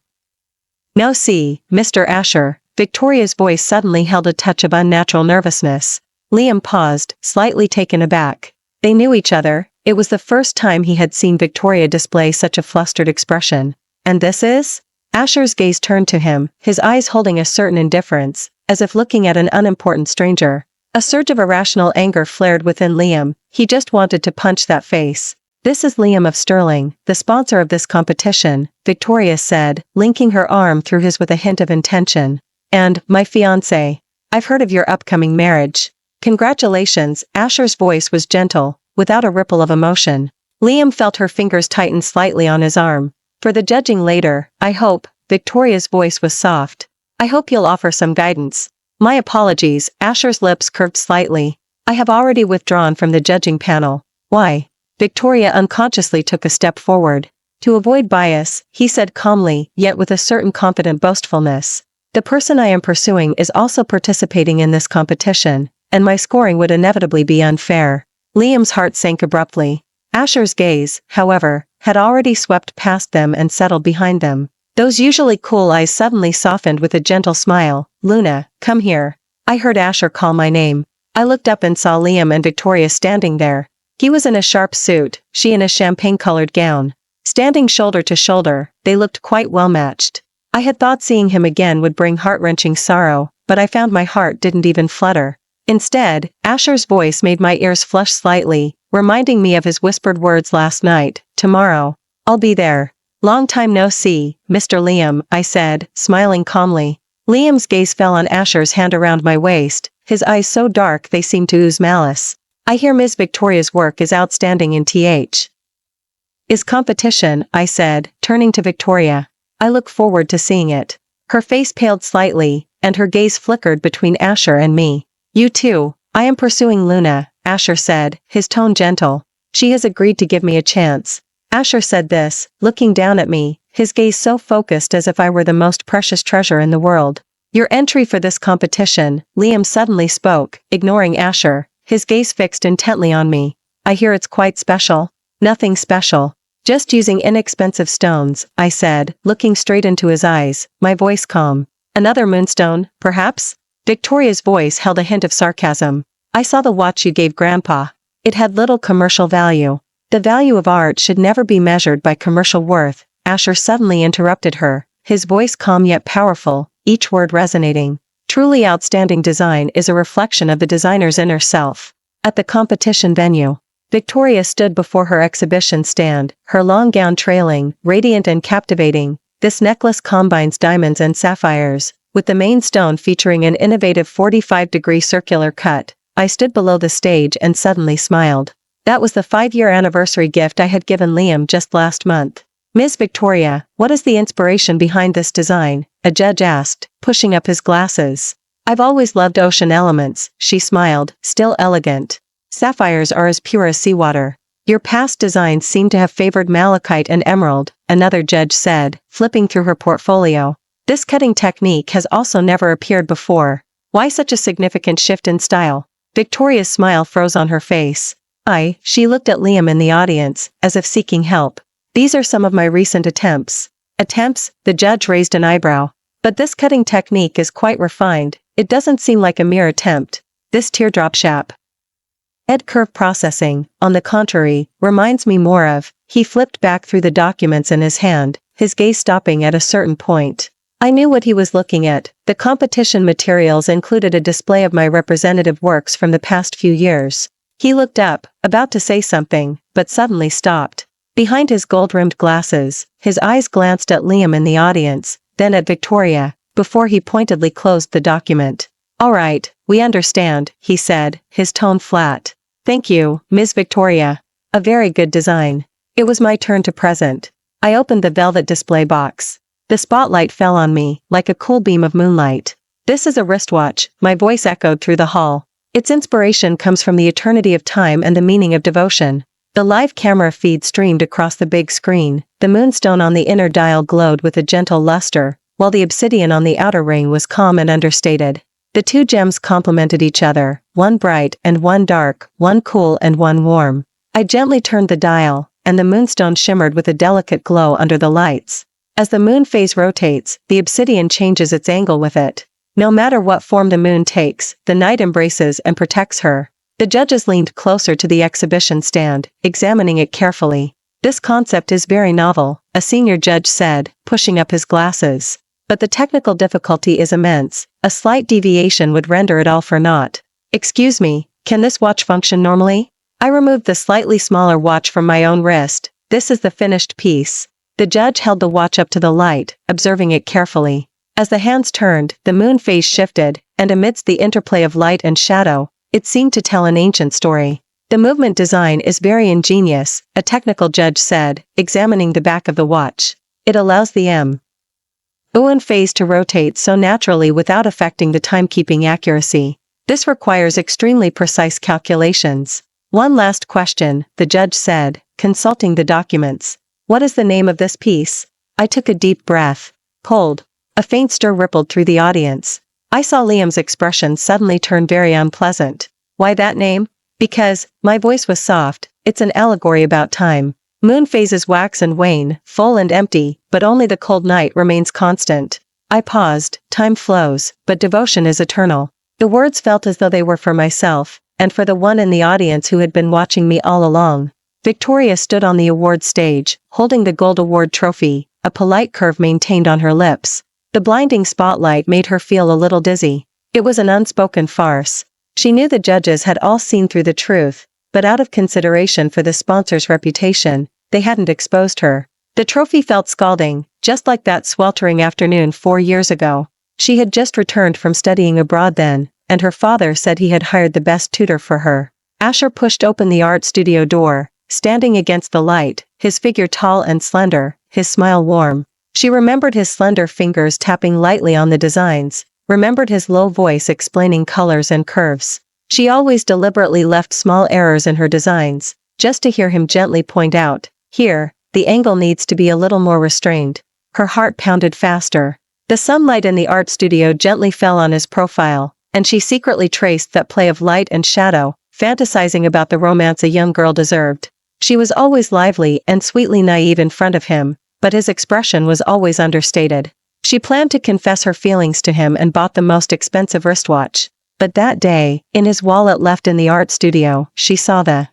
No see, Mr. Asher. Victoria's voice suddenly held a touch of unnatural nervousness. Liam paused, slightly taken aback. They knew each other. It was the first time he had seen Victoria display such a flustered expression. And this is? Asher's gaze turned to him, his eyes holding a certain indifference, as if looking at an unimportant stranger. A surge of irrational anger flared within Liam. He just wanted to punch that face. This is Liam of Sterling, the sponsor of this competition, Victoria said, linking her arm through his with a hint of intention. And, my fiancé. I've heard of your upcoming marriage. Congratulations. Asher's voice was gentle, without a ripple of emotion. Liam felt her fingers tighten slightly on his arm. For the judging later, I hope. Victoria's voice was soft. I hope you'll offer some guidance. My apologies. Asher's lips curved slightly. I have already withdrawn from the judging panel. Why? Victoria unconsciously took a step forward. To avoid bias, he said calmly, yet with a certain confident boastfulness. The person I am pursuing is also participating in this competition, and my scoring would inevitably be unfair. Liam's heart sank abruptly. Asher's gaze, however, had already swept past them and settled behind them. Those usually cool eyes suddenly softened with a gentle smile. Luna, come here. I heard Asher call my name. I looked up and saw Liam and Victoria standing there. He was in a sharp suit, she in a champagne-colored gown. Standing shoulder to shoulder, they looked quite well matched. I had thought seeing him again would bring heart-wrenching sorrow, but I found my heart didn't even flutter. Instead, Asher's voice made my ears flush slightly, reminding me of his whispered words last night. Tomorrow. I'll be there. Long time no see, Mr. Liam, I said, smiling calmly. Liam's gaze fell on Asher's hand around my waist, his eyes so dark they seemed to ooze malice. I hear Ms. Victoria's work is outstanding in th. Is competition, I said, turning to Victoria. I look forward to seeing it. Her face paled slightly, and her gaze flickered between Asher and me. You too. I am pursuing Luna, Asher said, his tone gentle. She has agreed to give me a chance. Asher said this, looking down at me, his gaze so focused as if I were the most precious treasure in the world. Your entry for this competition, Liam suddenly spoke, ignoring Asher, his gaze fixed intently on me. I hear it's quite special. Nothing special. Just using inexpensive stones, I said, looking straight into his eyes, my voice calm. Another moonstone, perhaps? Victoria's voice held a hint of sarcasm. I saw the watch you gave Grandpa. It had little commercial value. The value of art should never be measured by commercial worth. Asher suddenly interrupted her, his voice calm yet powerful, each word resonating. Truly outstanding design is a reflection of the designer's inner self. At the competition venue, Victoria stood before her exhibition stand, her long gown trailing, radiant and captivating. This necklace combines diamonds and sapphires, with the main stone featuring an innovative 45-degree circular cut. I stood below the stage and suddenly smiled. That was the 5-year anniversary gift I had given Liam just last month. Ms. Victoria, what is the inspiration behind this design? A judge asked, pushing up his glasses. I've always loved ocean elements, she smiled, still elegant. Sapphires are as pure as seawater. Your past designs seem to have favored malachite and emerald, another judge said, flipping through her portfolio. This cutting technique has also never appeared before. Why such a significant shift in style? Victoria's smile froze on her face. She looked at Liam in the audience, as if seeking help. These are some of my recent attempts. Attempts? The judge raised an eyebrow. But this cutting technique is quite refined. It doesn't seem like a mere attempt. This teardrop shape. Ed curve processing, on the contrary, reminds me more of. He flipped back through the documents in his hand, his gaze stopping at a certain point. I knew what he was looking at. The competition materials included a display of my representative works from the past few years. He looked up, about to say something, but suddenly stopped. Behind his gold-rimmed glasses, his eyes glanced at Liam in the audience, then at Victoria, before he pointedly closed the document. All right, we understand, he said, his tone flat. Thank you, Ms. Victoria. A very good design. It was my turn to present. I opened the velvet display box. The spotlight fell on me, like a cool beam of moonlight. "This is a wristwatch," my voice echoed through the hall. "Its inspiration comes from the eternity of time and the meaning of devotion." The live camera feed streamed across the big screen. The moonstone on the inner dial glowed with a gentle luster, while the obsidian on the outer ring was calm and understated. The two gems complemented each other, one bright and one dark, one cool and one warm. I gently turned the dial, and the moonstone shimmered with a delicate glow under the lights. As the moon phase rotates, the obsidian changes its angle with it. No matter what form the moon takes, the night embraces and protects her. The judges leaned closer to the exhibition stand, examining it carefully. "This concept is very novel," a senior judge said, pushing up his glasses. "But the technical difficulty is immense. A slight deviation would render it all for naught." "Excuse me, can this watch function normally?" I removed the slightly smaller watch from my own wrist. "This is the finished piece." The judge held the watch up to the light, observing it carefully. As the hands turned, the moon phase shifted, and amidst the interplay of light and shadow, it seemed to tell an ancient story. "The movement design is very ingenious," a technical judge said, examining the back of the watch. "It allows the moon phase to rotate so naturally without affecting the timekeeping accuracy. This requires extremely precise calculations." "One last question," the judge said, consulting the documents. "What is the name of this piece?" I took a deep breath. "Cold." A faint stir rippled through the audience. I saw Liam's expression suddenly turn very unpleasant. "Why that name?" "Because," my voice was soft, "it's an allegory about time. Moon phases wax and wane, full and empty, but only the cold night remains constant." I paused. "Time flows, but devotion is eternal." The words felt as though they were for myself, and for the one in the audience who had been watching me all along. Victoria stood on the award stage, holding the gold award trophy, a polite curve maintained on her lips. The blinding spotlight made her feel a little dizzy. It was an unspoken farce. She knew the judges had all seen through the truth, but out of consideration for the sponsor's reputation, they hadn't exposed her. The trophy felt scalding, just like that sweltering afternoon 4 years ago. She had just returned from studying abroad then, and her father said he had hired the best tutor for her. Asher pushed open the art studio door, standing against the light, his figure tall and slender, his smile warm. She remembered his slender fingers tapping lightly on the designs, remembered his low voice explaining colors and curves. She always deliberately left small errors in her designs, just to hear him gently point out, "Here, the angle needs to be a little more restrained." Her heart pounded faster. The sunlight in the art studio gently fell on his profile, and she secretly traced that play of light and shadow, fantasizing about the romance a young girl deserved. She was always lively and sweetly naive in front of him, but his expression was always understated. She planned to confess her feelings to him and bought the most expensive wristwatch. But that day, in his wallet left in the art studio, she saw the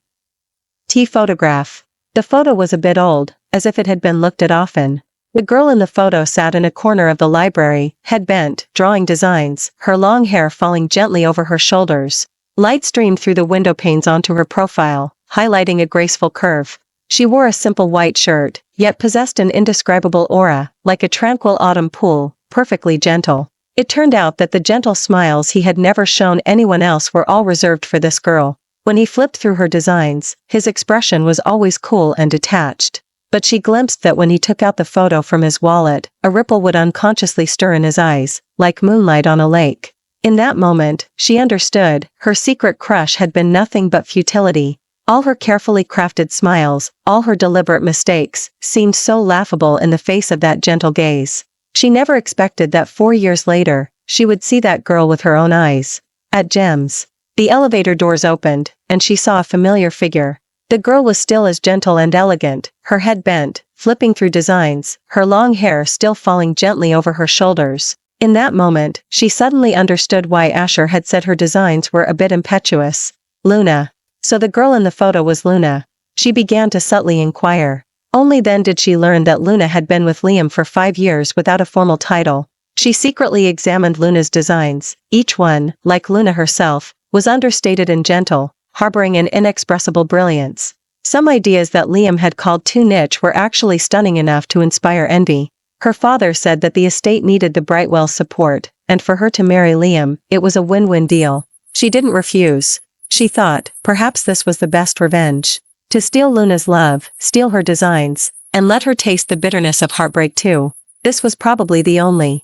photograph. The photo was a bit old, as if it had been looked at often. The girl in the photo sat in a corner of the library, head bent, drawing designs, her long hair falling gently over her shoulders. Light streamed through the window panes onto her profile, highlighting a graceful curve. She wore a simple white shirt, yet possessed an indescribable aura, like a tranquil autumn pool, perfectly gentle. It turned out that the gentle smiles he had never shown anyone else were all reserved for this girl. When he flipped through her designs, his expression was always cool and detached. But she glimpsed that when he took out the photo from his wallet, a ripple would unconsciously stir in his eyes, like moonlight on a lake. In that moment, she understood, her secret crush had been nothing but futility. All her carefully crafted smiles, all her deliberate mistakes, seemed so laughable in the face of that gentle gaze. She never expected that 4 years later, she would see that girl with her own eyes. At Gems. The elevator doors opened, and she saw a familiar figure. The girl was still as gentle and elegant, her head bent, flipping through designs, her long hair still falling gently over her shoulders. In that moment, she suddenly understood why Asher had said her designs were a bit impetuous. Luna. So the girl in the photo was Luna. She began to subtly inquire. Only then did she learn that Luna had been with Liam for 5 years without a formal title. She secretly examined Luna's designs. Each one, like Luna herself, was understated and gentle, harboring an inexpressible brilliance. Some ideas that Liam had called too niche were actually stunning enough to inspire envy. Her father said that the estate needed the Brightwell's support, and for her to marry Liam, it was a win-win deal. She didn't refuse. She thought, perhaps this was the best revenge. To steal Luna's love, steal her designs, and let her taste the bitterness of heartbreak too. This was probably the only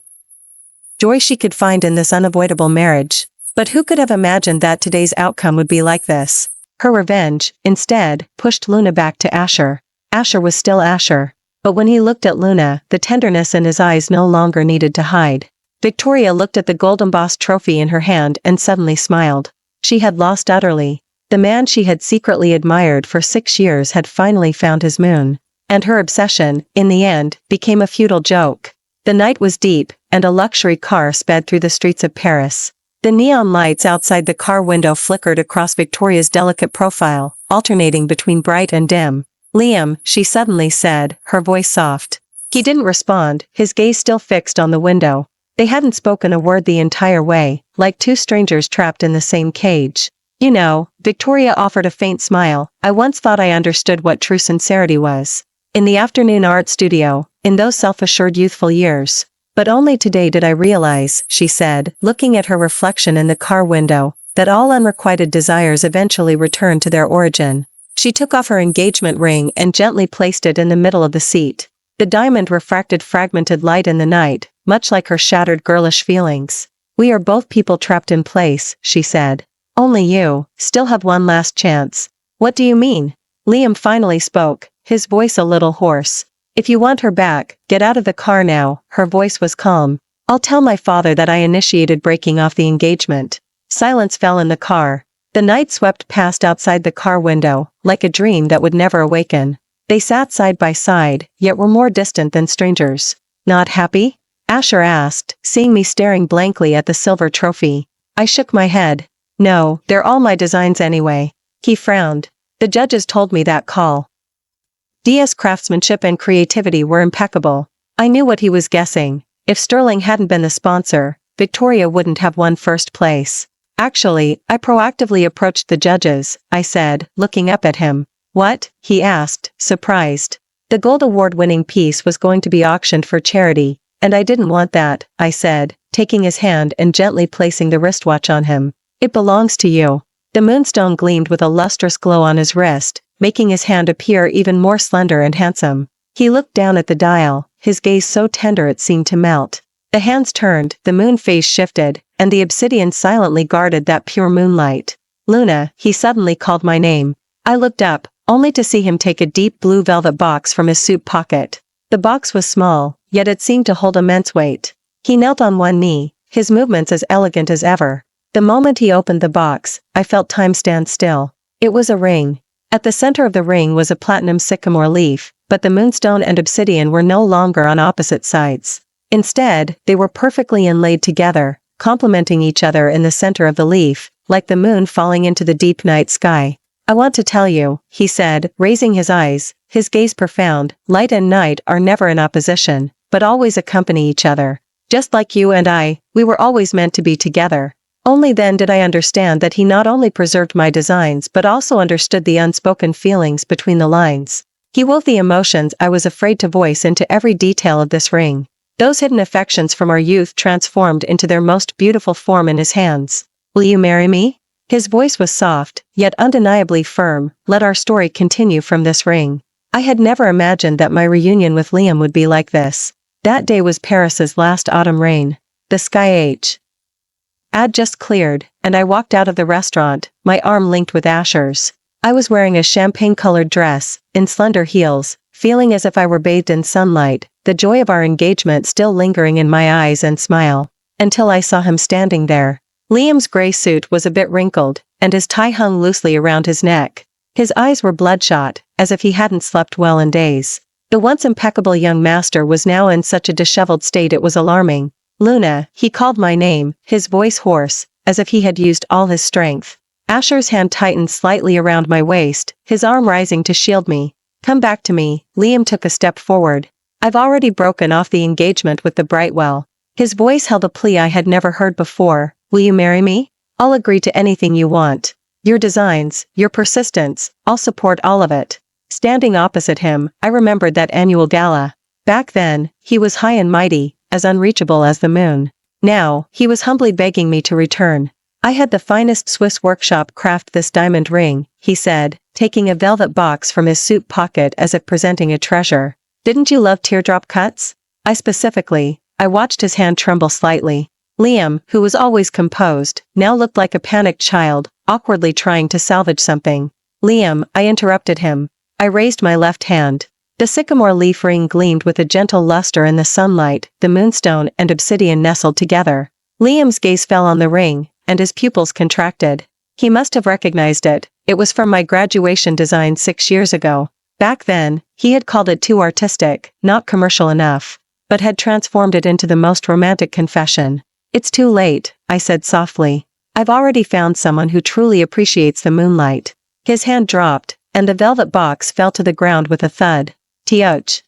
joy she could find in this unavoidable marriage. But who could have imagined that today's outcome would be like this? Her revenge, instead, pushed Luna back to Asher. Asher was still Asher. But when he looked at Luna, the tenderness in his eyes no longer needed to hide. Victoria looked at the gold embossed trophy in her hand and suddenly smiled. She had lost utterly. The man she had secretly admired for 6 years had finally found his moon. And her obsession, in the end, became a futile joke. The night was deep, and a luxury car sped through the streets of Paris. The neon lights outside the car window flickered across Victoria's delicate profile, alternating between bright and dim. "Liam," she suddenly said, her voice soft. He didn't respond, his gaze still fixed on the window. They hadn't spoken a word the entire way, like two strangers trapped in the same cage. "You know," Victoria offered a faint smile, "I once thought I understood what true sincerity was. In the afternoon art studio, in those self-assured youthful years. But only today did I realize," she said, looking at her reflection in the car window, "that all unrequited desires eventually return to their origin." She took off her engagement ring and gently placed it in the middle of the seat. The diamond refracted fragmented light in the night, much like her shattered girlish feelings. "We are both people trapped in place," she said. "Only you, still have one last chance." "What do you mean?" Liam finally spoke, his voice a little hoarse. "If you want her back, get out of the car now," her voice was calm. "I'll tell my father that I initiated breaking off the engagement." Silence fell in the car. The night swept past outside the car window, like a dream that would never awaken. They sat side by side, yet were more distant than strangers. "Not happy?" Asher asked, seeing me staring blankly at the silver trophy. I shook my head. "No, they're all my designs anyway." He frowned. "The judges told me that call Dia's craftsmanship and creativity were impeccable." I knew what he was guessing. If Sterling hadn't been the sponsor, Victoria wouldn't have won first place. "Actually, I proactively approached the judges," I said, looking up at him. "What?" he asked, surprised. "The gold award-winning piece was going to be auctioned for charity, and I didn't want that," I said, taking his hand and gently placing the wristwatch on him. "It belongs to you." The moonstone gleamed with a lustrous glow on his wrist, making his hand appear even more slender and handsome. He looked down at the dial, his gaze so tender it seemed to melt. The hands turned, the moon phase shifted, and the obsidian silently guarded that pure moonlight. "Luna," he suddenly called my name. I looked up, only to see him take a deep blue velvet box from his suit pocket. The box was small, yet it seemed to hold immense weight. He knelt on one knee, his movements as elegant as ever. The moment he opened the box, I felt time stand still. It was a ring. At the center of the ring was a platinum sycamore leaf, but the moonstone and obsidian were no longer on opposite sides. Instead, they were perfectly inlaid together, complementing each other in the center of the leaf, like the moon falling into the deep night sky. "I want to tell you," he said, raising his eyes, his gaze profound, "light and night are never in opposition, but always accompany each other. Just like you and I, we were always meant to be together." Only then did I understand that he not only preserved my designs but also understood the unspoken feelings between the lines. He wove the emotions I was afraid to voice into every detail of this ring. Those hidden affections from our youth transformed into their most beautiful form in his hands. "Will you marry me?" His voice was soft, yet undeniably firm. "Let our story continue from this ring." I had never imagined that my reunion with Liam would be like this. That day was Paris's last autumn rain. The sky had just cleared, and I walked out of the restaurant, my arm linked with Asher's. I was wearing a champagne-colored dress, in slender heels, feeling as if I were bathed in sunlight, the joy of our engagement still lingering in my eyes and smile, until I saw him standing there. Liam's gray suit was a bit wrinkled, and his tie hung loosely around his neck. His eyes were bloodshot, as if he hadn't slept well in days. The once impeccable young master was now in such a disheveled state it was alarming. "Luna," he called my name, his voice hoarse, as if he had used all his strength. Asher's hand tightened slightly around my waist, his arm rising to shield me. "Come back to me." Liam took a step forward. "I've already broken off the engagement with the Brightwell." His voice held a plea I had never heard before. "Will you marry me? I'll agree to anything you want. Your designs, your persistence, I'll support all of it." Standing opposite him, I remembered that annual gala. Back then, he was high and mighty, as unreachable as the moon. Now, he was humbly begging me to return. "I had the finest Swiss workshop craft this diamond ring," he said, taking a velvet box from his suit pocket as if presenting a treasure. "Didn't you love teardrop cuts?" I watched his hand tremble slightly. Liam, who was always composed, now looked like a panicked child, awkwardly trying to salvage something. "Liam," I interrupted him. I raised my left hand. The sycamore leaf ring gleamed with a gentle luster in the sunlight, the moonstone and obsidian nestled together. Liam's gaze fell on the ring, and his pupils contracted. He must have recognized it. It was from my graduation design 6 years ago. Back then, he had called it too artistic, not commercial enough, but had transformed it into the most romantic confession. "It's too late," I said softly. "I've already found someone who truly appreciates the moonlight." His hand dropped, and the velvet box fell to the ground with a thud. Tioch.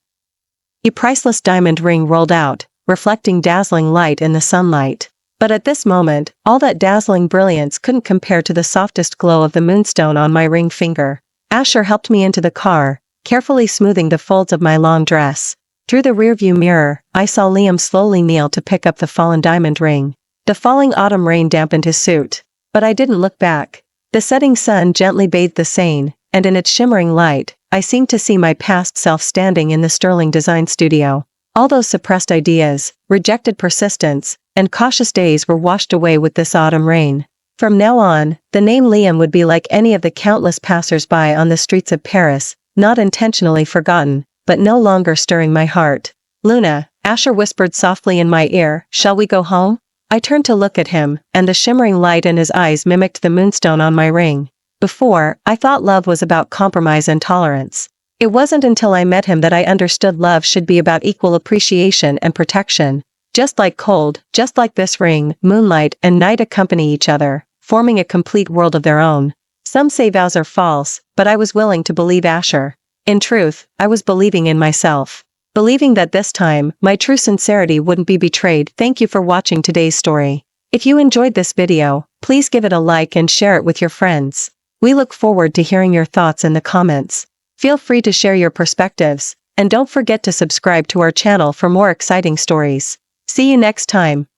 A priceless diamond ring rolled out, reflecting dazzling light in the sunlight. But at this moment, all that dazzling brilliance couldn't compare to the softest glow of the moonstone on my ring finger. Asher helped me into the car, carefully smoothing the folds of my long dress. Through the rearview mirror, I saw Liam slowly kneel to pick up the fallen diamond ring. The falling autumn rain dampened his suit, but I didn't look back. The setting sun gently bathed the Seine, and in its shimmering light, I seemed to see my past self standing in the sterling design studio. All those suppressed ideas, rejected persistence, and cautious days were washed away with this autumn rain. From now on, the name Liam would be like any of the countless passers-by on the streets of Paris, not intentionally forgotten, but no longer stirring my heart. "Luna," Asher whispered softly in my ear, "shall we go home?" I turned to look at him, and the shimmering light in his eyes mimicked the moonstone on my ring. Before, I thought love was about compromise and tolerance. It wasn't until I met him that I understood love should be about equal appreciation and protection. Just like this ring, moonlight and night accompany each other, forming a complete world of their own. Some say vows are false, but I was willing to believe Asher. In truth, I was believing in myself. Believing that this time, my true sincerity wouldn't be betrayed. Thank you for watching today's story. If you enjoyed this video, please give it a like and share it with your friends. We look forward to hearing your thoughts in the comments. Feel free to share your perspectives, and don't forget to subscribe to our channel for more exciting stories. See you next time.